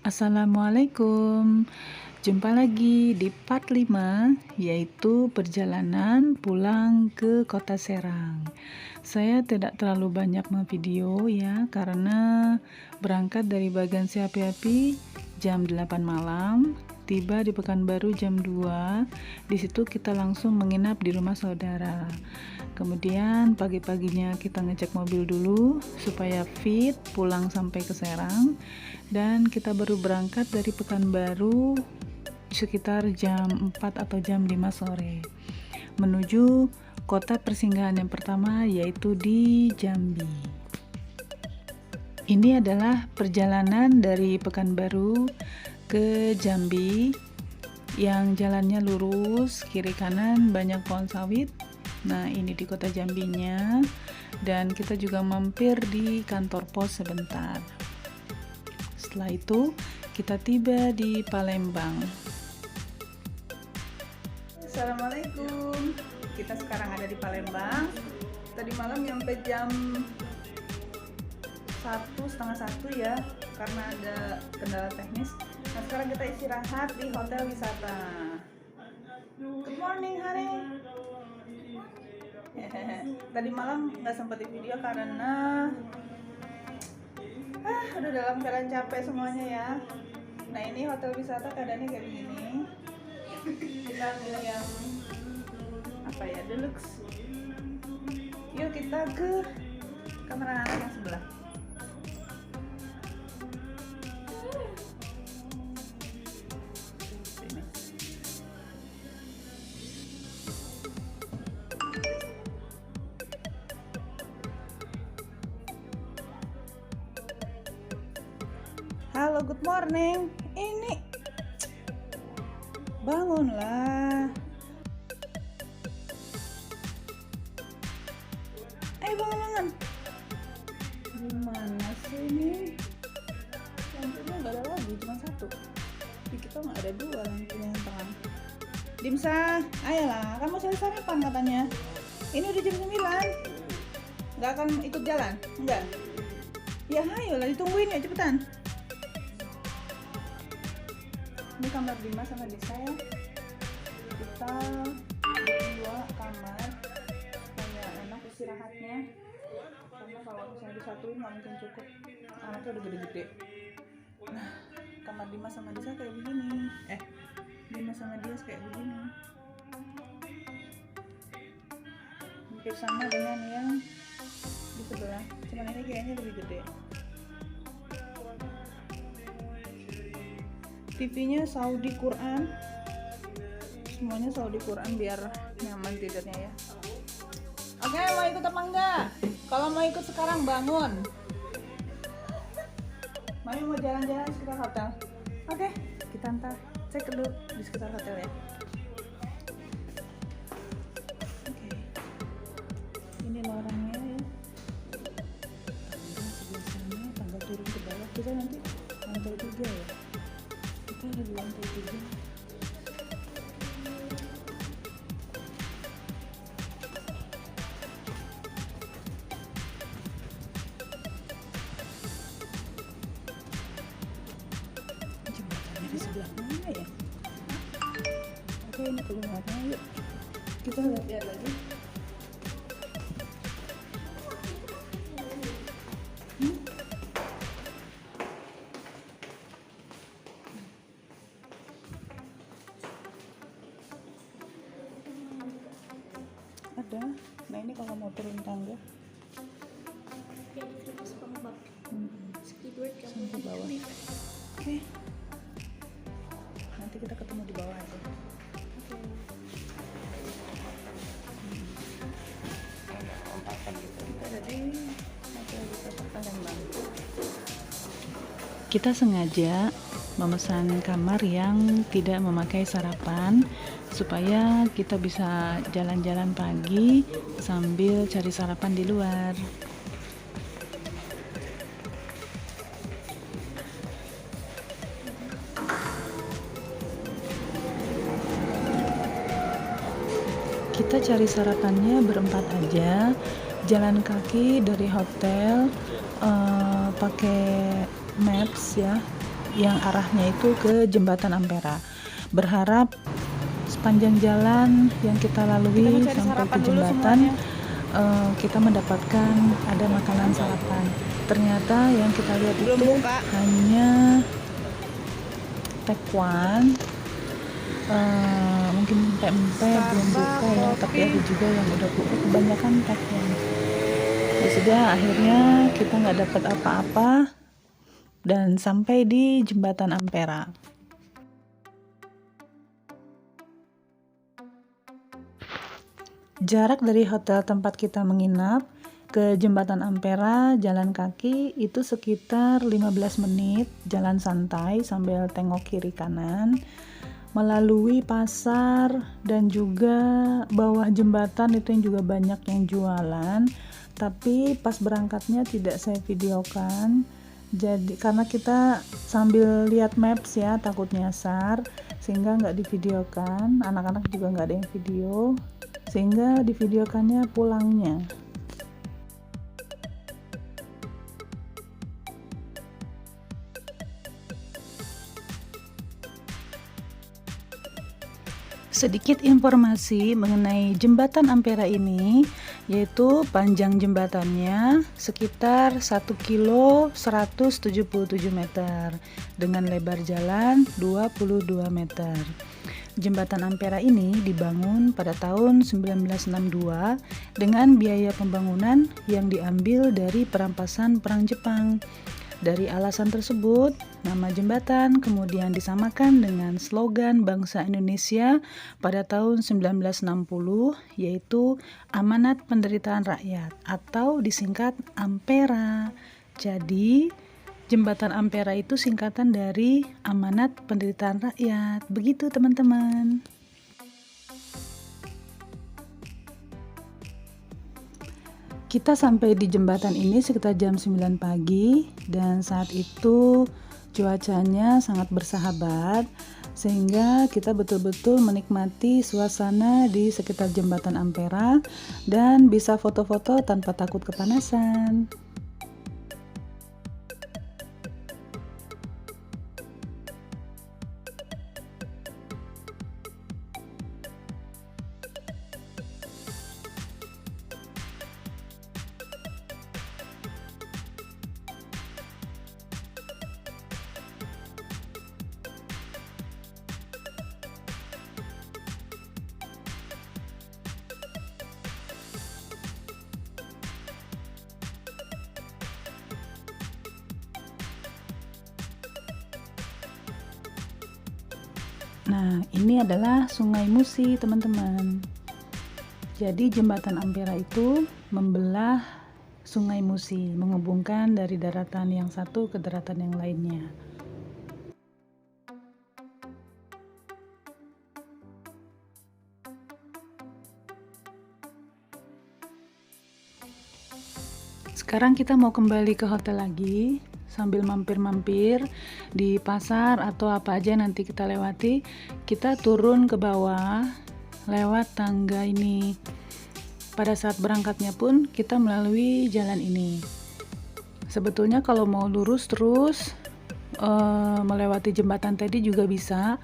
Assalamualaikum. Jumpa lagi di part 5, yaitu perjalanan pulang ke Kota Serang. Saya tidak terlalu banyak memvideo ya, karena berangkat dari Bagansi Api-Api jam 8 malam, tiba di Pekanbaru jam 2. Di situ kita langsung menginap di rumah saudara. Kemudian pagi-paginya kita ngecek mobil dulu supaya fit pulang sampai ke Serang, dan kita baru berangkat dari Pekanbaru sekitar jam 4 atau jam 5 sore menuju kota persinggahan yang pertama, yaitu di Jambi. Ini adalah perjalanan dari Pekanbaru ke Jambi yang jalannya lurus, kiri kanan banyak pohon sawit. Nah, ini di kota Jambinya, dan kita juga mampir di kantor pos sebentar. Setelah itu kita tiba di Palembang. Assalamualaikum. Kita sekarang ada di Palembang. Tadi malam nyampe jam 1:30 ya, karena ada kendala teknis. Nah, sekarang kita istirahat di hotel wisata. Good morning, Hari. Tadi malam nggak sempat di video karena udah dalam keadaan capek semuanya ya. Nah, ini hotel wisata keadaannya kayak begini. Kita ambil yang deluxe. Yuk kita ke kamar anak yang sebelah. Halo, good morning. Ini bangunlah. Bangun. Gimana sih ini? Lampunya nggak ada lagi, cuma satu. Di kita nggak ada dua lampunya yang terang. Dimsa, ayolah, kamu cari sarapan katanya. Ini udah jam 9. Nggak akan ikut jalan? Enggak? Ya ayolah, ditungguin ya, cepetan. Ini kamar Dimas sama Disa ya. Kita dua kamar supaya enak istirahatnya, karena kalau misalnya disatuin nggak mungkin cukup, anaknya udah gede-gede. Nah, kamar Dimas sama Disa kayak begini, Dimas sama Dias kayak begini, hampir sama dengan yang di sebelah, cuman ini kayaknya lebih gede. TV-nya Saudi Quran, semuanya Saudi Quran biar nyaman tidurnya ya. Oke, mau ikut apa enggak? Kalau mau ikut sekarang bangun. Mami mau jalan-jalan sekitar hotel. Oke, kita ntar cek dulu di sekitar hotel ya. Oke, ini lorongnya ya. Sebelah sana, tangga turun ke bawah. Kita nanti lantai 3 ya. Kita ada di lantai 3. Jembatannya di sebelah mana ya? Oke, ini keluarnya, yuk kita lihat lagi. Ada. Nah, ini kalau mau turun tangga sampai ke bawah. Oke. Nanti kita ketemu di bawah aja. Kita ada di hotel wisata Palembang. Kita sengaja memesan kamar yang tidak memakai sarapan supaya kita bisa jalan-jalan pagi sambil cari sarapan di luar. Kita cari sarapannya berempat aja, jalan kaki dari hotel pakai maps ya, yang arahnya itu ke Jembatan Ampera. Berharap sepanjang jalan yang kita lalui sampai ke jembatan kita mendapatkan ada makanan sarapan. Ternyata yang kita lihat itu hanya tekwan, mungkin empek-empek belum buka ya, tapi ada juga yang udah buka, kebanyakan tekwan. Ya sudah, akhirnya kita nggak dapat apa-apa dan sampai di Jembatan Ampera. Jarak dari hotel tempat kita menginap ke Jembatan Ampera jalan kaki itu sekitar 15 menit jalan santai sambil tengok kiri kanan, melalui pasar dan juga bawah jembatan itu yang juga banyak yang jualan, tapi pas berangkatnya tidak saya videokan. Jadi karena kita sambil lihat maps ya, takut nyasar, sehingga nggak divideokan. Anak-anak juga nggak ada yang video, sehingga divideokannya pulangnya. Sedikit informasi mengenai Jembatan Ampera ini, yaitu panjang jembatannya sekitar 1 kilo 177 meter dengan lebar jalan 22 meter. Jembatan Ampera ini dibangun pada tahun 1962 dengan biaya pembangunan yang diambil dari perampasan Perang Jepang. Dari alasan tersebut, nama jembatan kemudian disamakan dengan slogan bangsa Indonesia pada tahun 1960, yaitu Amanat Penderitaan Rakyat atau disingkat Ampera. Jadi, Jembatan Ampera itu singkatan dari Amanat Penderitaan Rakyat. Begitu teman-teman. Kita sampai di jembatan ini sekitar jam 9 pagi dan saat itu cuacanya sangat bersahabat sehingga kita betul-betul menikmati suasana di sekitar Jembatan Ampera dan bisa foto-foto tanpa takut kepanasan. Nah, ini adalah Sungai Musi, teman-teman. Jadi Jembatan Ampera itu membelah Sungai Musi, menghubungkan dari daratan yang satu ke daratan yang lainnya. Sekarang kita mau kembali ke hotel lagi sambil mampir-mampir di pasar atau apa aja nanti kita lewati. Kita turun ke bawah lewat tangga ini. Pada saat berangkatnya pun kita melalui jalan ini. Sebetulnya kalau mau lurus terus melewati jembatan tadi juga bisa,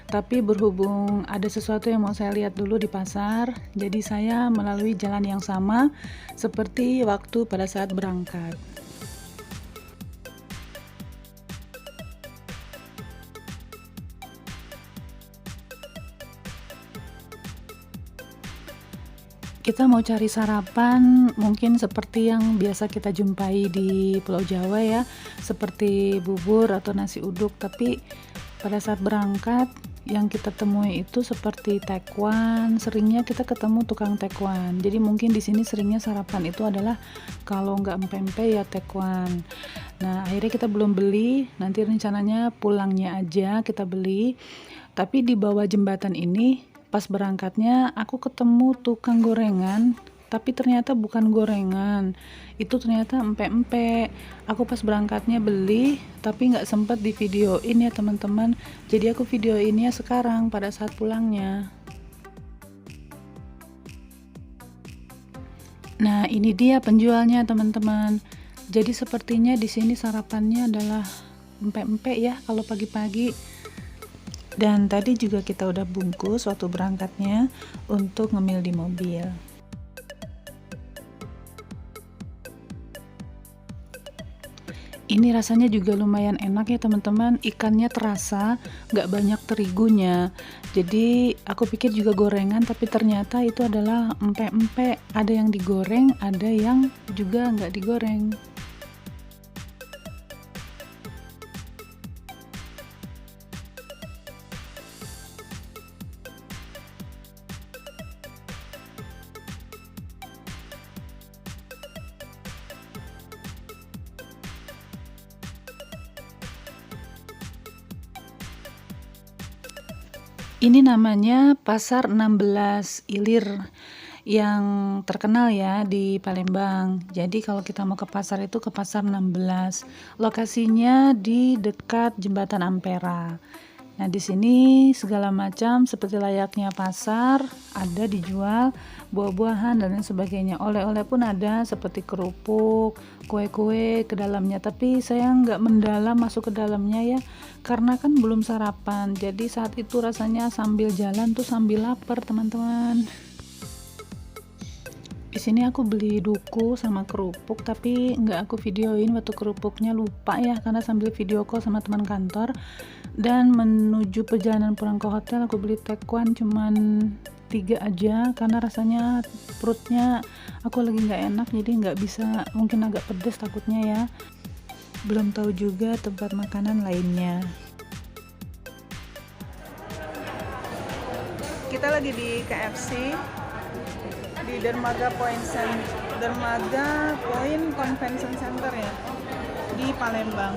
tapi berhubung ada sesuatu yang mau saya lihat dulu di pasar, jadi saya melalui jalan yang sama seperti waktu pada saat berangkat. Kita mau cari sarapan mungkin seperti yang biasa kita jumpai di Pulau Jawa ya, seperti bubur atau nasi uduk, tapi pada saat berangkat yang kita temui itu seperti tekwan. Seringnya kita ketemu tukang tekwan, jadi mungkin di sini seringnya sarapan itu adalah kalau nggak empempe ya tekwan. Nah, akhirnya kita belum beli, nanti rencananya pulangnya aja kita beli. Tapi di bawah jembatan ini pas berangkatnya aku ketemu tukang gorengan, tapi ternyata bukan gorengan, itu ternyata empek-empek. Aku pas berangkatnya beli, tapi nggak sempet di videoin ya teman-teman, jadi aku videoinnya sekarang pada saat pulangnya. Nah, ini dia penjualnya teman-teman. Jadi sepertinya di sini sarapannya adalah empek-empek ya kalau pagi-pagi. Dan tadi juga kita udah bungkus waktu berangkatnya untuk ngemil di mobil. Ini rasanya juga lumayan enak ya teman-teman, ikannya terasa, nggak banyak terigunya. Jadi aku pikir juga gorengan, tapi ternyata itu adalah empek-empek. Ada yang digoreng, ada yang juga nggak digoreng. Ini namanya Pasar 16 Ilir yang terkenal ya di Palembang. Jadi kalau kita mau ke pasar itu ke Pasar 16. Lokasinya di dekat Jembatan Ampera. Nah, di sini segala macam seperti layaknya pasar ada dijual, buah-buahan dan lain sebagainya. Oleh-oleh pun ada seperti kerupuk, kue-kue ke dalamnya. Tapi saya nggak mendalam masuk ke dalamnya ya, karena kan belum sarapan. Jadi saat itu rasanya sambil jalan tuh sambil lapar, teman-teman. Di sini aku beli duku sama kerupuk, tapi nggak aku videoin waktu kerupuknya, lupa ya karena sambil video call sama teman kantor. Dan menuju perjalanan pulang ke hotel aku beli taekwan cuman 3 aja karena rasanya perutnya aku lagi nggak enak, jadi nggak bisa, mungkin agak pedes takutnya ya. Belum tahu juga tempat makanan lainnya. Kita lagi di KFC di Dermaga Point Convention Center ya, di Palembang.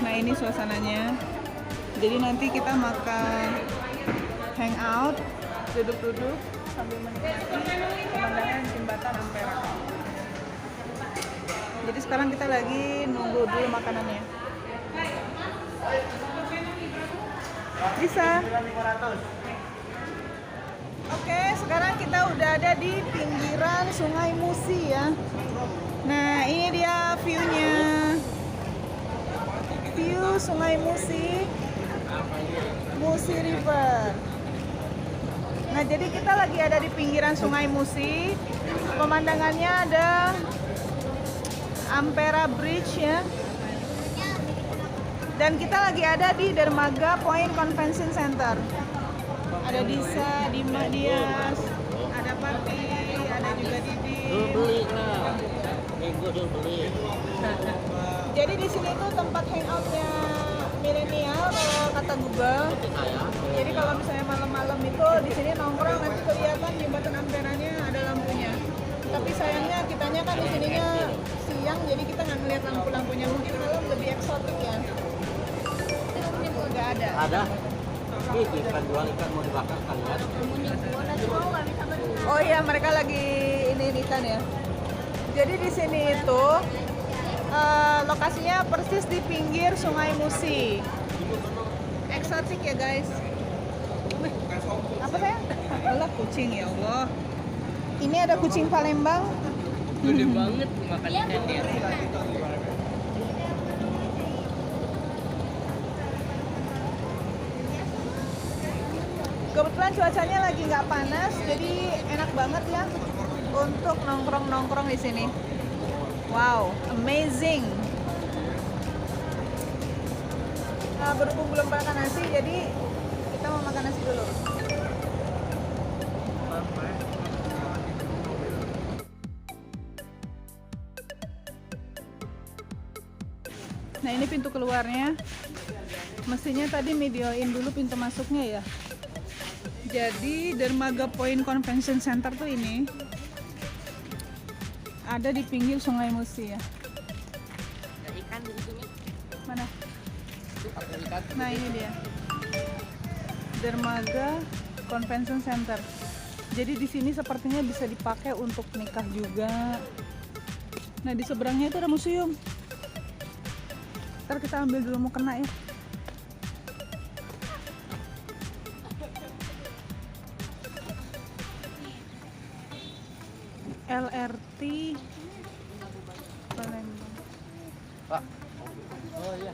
Nah, ini suasananya. Jadi nanti kita makan hangout, duduk-duduk sambil menikmati pemandangan Jembatan Ampera. Jadi sekarang kita lagi nunggu dulu makanannya. Bisa. Oke, sekarang kita udah ada di pinggiran Sungai Musi ya. Nah, ini dia view-nya. View Sungai Musi. Musi River. Nah, jadi kita lagi ada di pinggiran Sungai Musi. Pemandangannya ada Ampera Bridge ya. Dan kita lagi ada di Dermaga Point Convention Center. Ada Disa, Dima Dias, ada Pati, ada juga Didi. Jadi di sini tuh tempat hangoutnya milenial kalau kata Google. Jadi kalau misalnya malam-malam itu di sini nongkrong, nanti kelihatan Jembatan Amperanya ada lampunya. Tapi sayangnya kitanya kan di sininya siang, jadi kita nggak ngeliat lampu-lampunya. Mungkin malam lebih eksotik ya. Nggak ada. Ada. Ini ikan jual ikan mau dibakar kalian. Oh iya, mereka lagi ini ikan ya. Jadi di sini itu lokasinya persis di pinggir Sungai Musi. Eksotik ya guys. Apa saya? Allah, kucing ya Allah. Ini ada kucing Palembang. Gede banget makan ikannya. Kebetulan cuacanya lagi nggak panas, jadi enak banget ya untuk nongkrong-nongkrong di sini. Wow, amazing. Nah, berhubung belum makan nasi, jadi kita mau makan nasi dulu. Nah, ini pintu keluarnya. Mestinya tadi videoin dulu pintu masuknya ya. Jadi Dermaga Point Convention Center tuh ini ada di pinggir Sungai Musi ya. Ada ikan di situ nih. Mana? Ada ikan. Nah, ini dia. Dermaga Convention Center. Jadi di sini sepertinya bisa dipakai untuk nikah juga. Nah, di seberangnya itu ada museum. Ntar kita ambil dulu mau kena ya. LRT Palembang. Pak. Oh iya.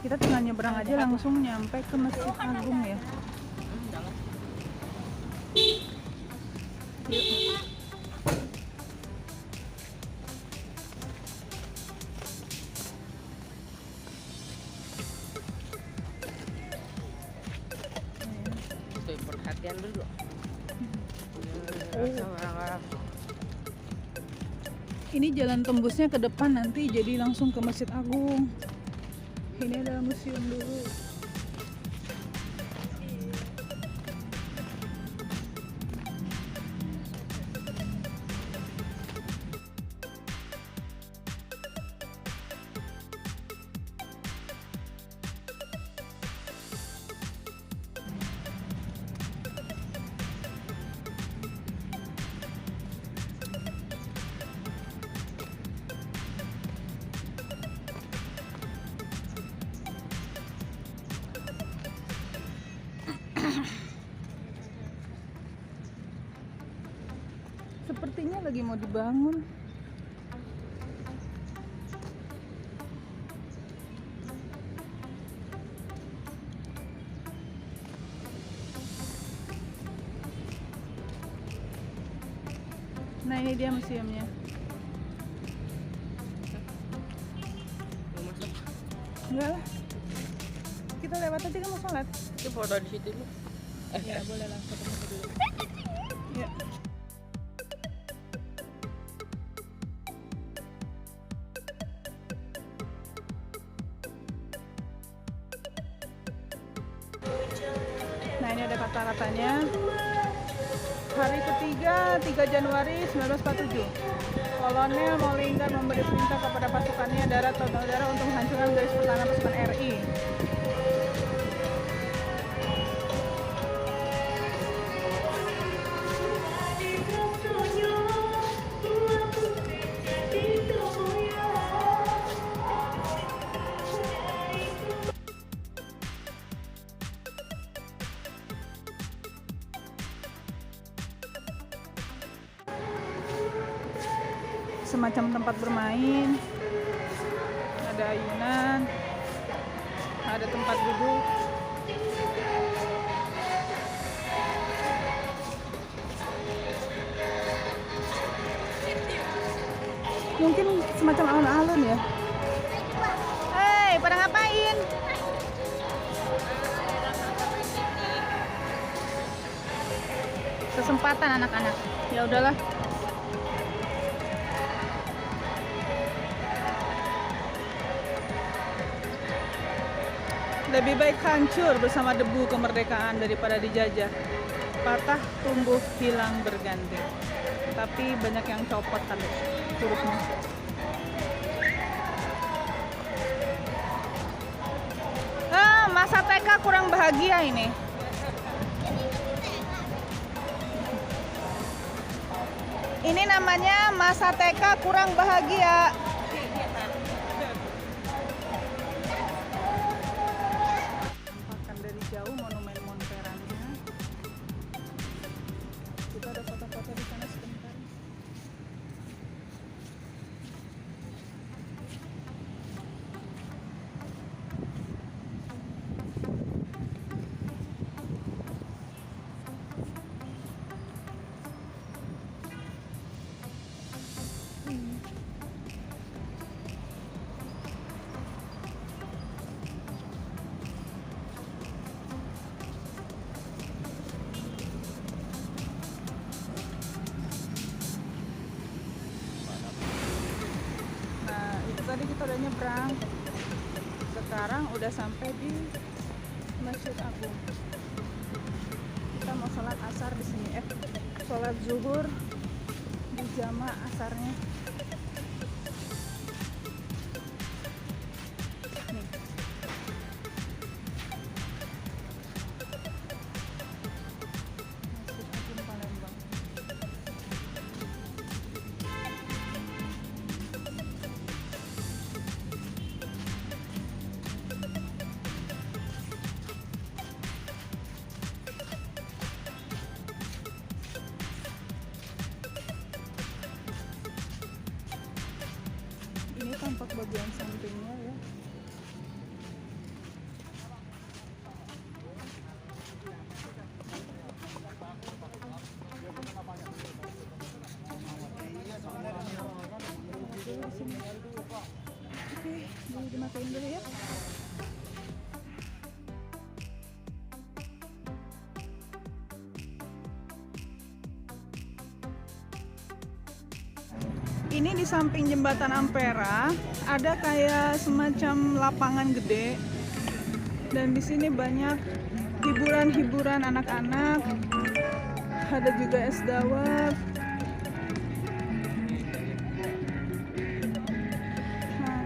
Kita tinggal nyebrang aja langsung nyampe ke Masjid Agung ya. Jangan. Yuk. Tuh, perhatian dulu. Ini jalan tembusnya ke depan nanti jadi langsung ke Masjid Agung. Ini adalah museum dulu. Sepertinya lagi mau dibangun. Nah, ini dia museumnya. Mau masuk? Enggak lah. Kita lewat aja kan mau sholat. Itu foto di situ Bu. Ya, boleh lah foto dulu. Ya. Nah, ini ada kata-katanya. Hari ketiga, 3 Januari 1947. Kolonel Molinggar memberi perintah kepada pasukannya darat dan udara untuk menghancurkan garis pertahanan pasukan RI. Semacam tempat bermain, ada ayunan, ada tempat duduk. Mungkin semacam alun-alun ya. Hei, pada ngapain? Kesempatan anak-anak. Ya udahlah. Lebih baik hancur bersama debu kemerdekaan daripada dijajah. Patah, tumbuh, hilang, berganti. Tapi banyak yang copot tali hurufnya. Masa TK kurang bahagia ini. Ini namanya masa TK kurang bahagia. Dari jauh monumen Monterannya. Kita ada foto-foto di sana sebentar. Tadi kita udah nyebrang, sekarang udah sampai di Masjid Agung. Kita mau sholat asar di sini, sholat zuhur di jamaah asarnya. Nih. Masjid Agung Palembang. Ini tampak bagian sampingnya ya. di sini. Oke, dimatiin dulu ya. Ini di samping jembatan Ampera ada kayak semacam lapangan gede, dan di sini banyak hiburan-hiburan anak-anak. Ada juga es dawet. Nah,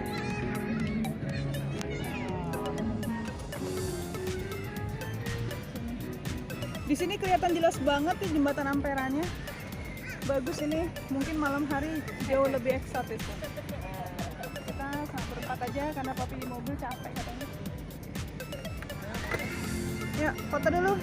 di sini kelihatan jelas banget nih jembatan Amperanya. Bagus ini, mungkin malam hari jauh lebih eksotis. Kita berempat aja karena papi di mobil capek katanya. Ya, foto dulu.